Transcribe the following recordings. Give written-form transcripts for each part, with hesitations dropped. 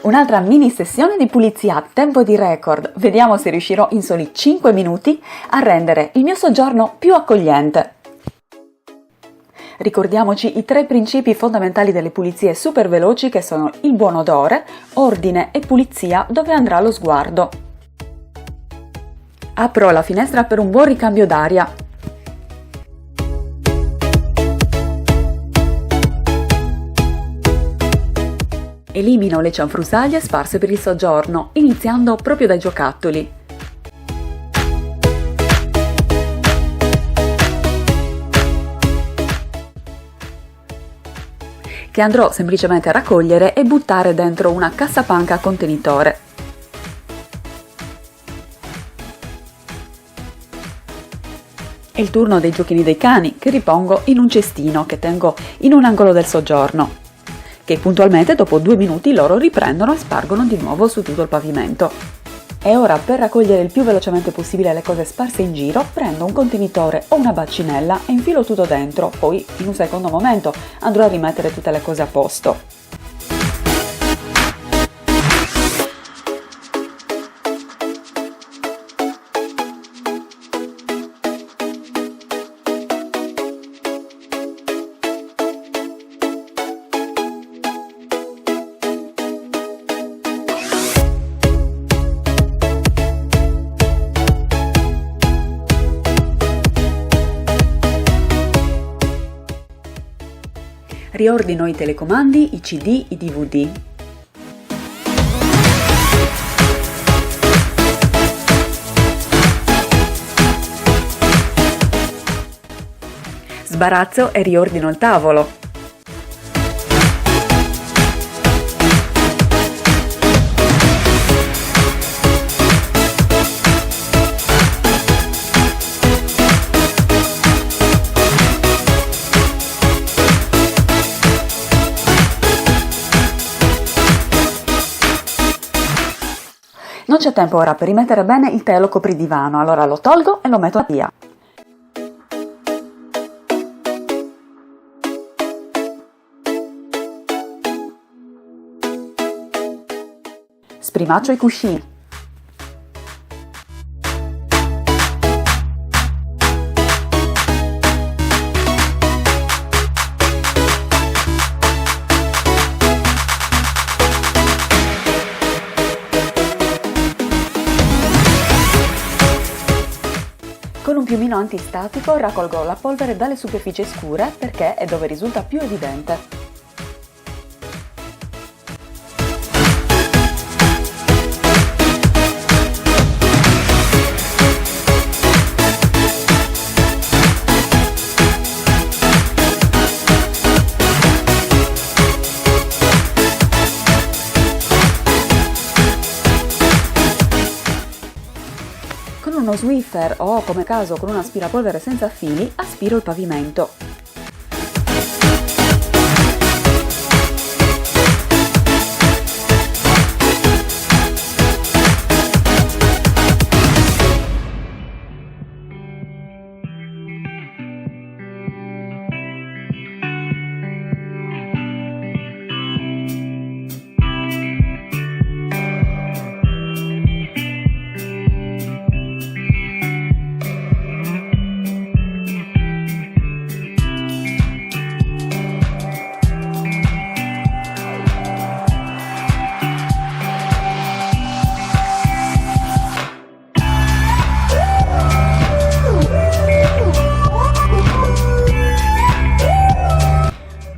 Un'altra mini sessione di pulizia a tempo di record. Vediamo se riuscirò in soli 5 minuti a rendere il mio soggiorno più accogliente. Ricordiamoci i 3 principi fondamentali delle pulizie super veloci che sono il buon odore, ordine e pulizia dove andrà lo sguardo. Apro la finestra per un buon ricambio d'aria. Elimino le cianfrusaglie sparse per il soggiorno, iniziando proprio dai giocattoli. Che andrò semplicemente a raccogliere e buttare dentro una cassapanca contenitore. È il turno dei giochini dei cani, che ripongo in un cestino che tengo in un angolo del soggiorno, che puntualmente dopo 2 minuti loro riprendono e spargono di nuovo su tutto il pavimento. E ora, per raccogliere il più velocemente possibile le cose sparse in giro, prendo un contenitore o una bacinella e infilo tutto dentro, poi in un secondo momento andrò a rimettere tutte le cose a posto. Riordino i telecomandi, i CD, i DVD. Sbarazzo e riordino il tavolo. Non c'è tempo ora per rimettere bene il telo copridivano, allora lo tolgo e lo metto via. Sprimaccio i cuscini. Con un piumino antistatico raccolgo la polvere dalle superfici scure perché è dove risulta più evidente. Con uno Swiffer o, come caso, con un aspirapolvere senza fili, aspiro il pavimento.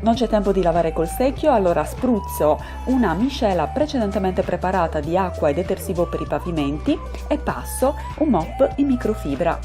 Non c'è tempo di lavare col secchio, allora spruzzo una miscela precedentemente preparata di acqua e detersivo per i pavimenti e passo un mop in microfibra.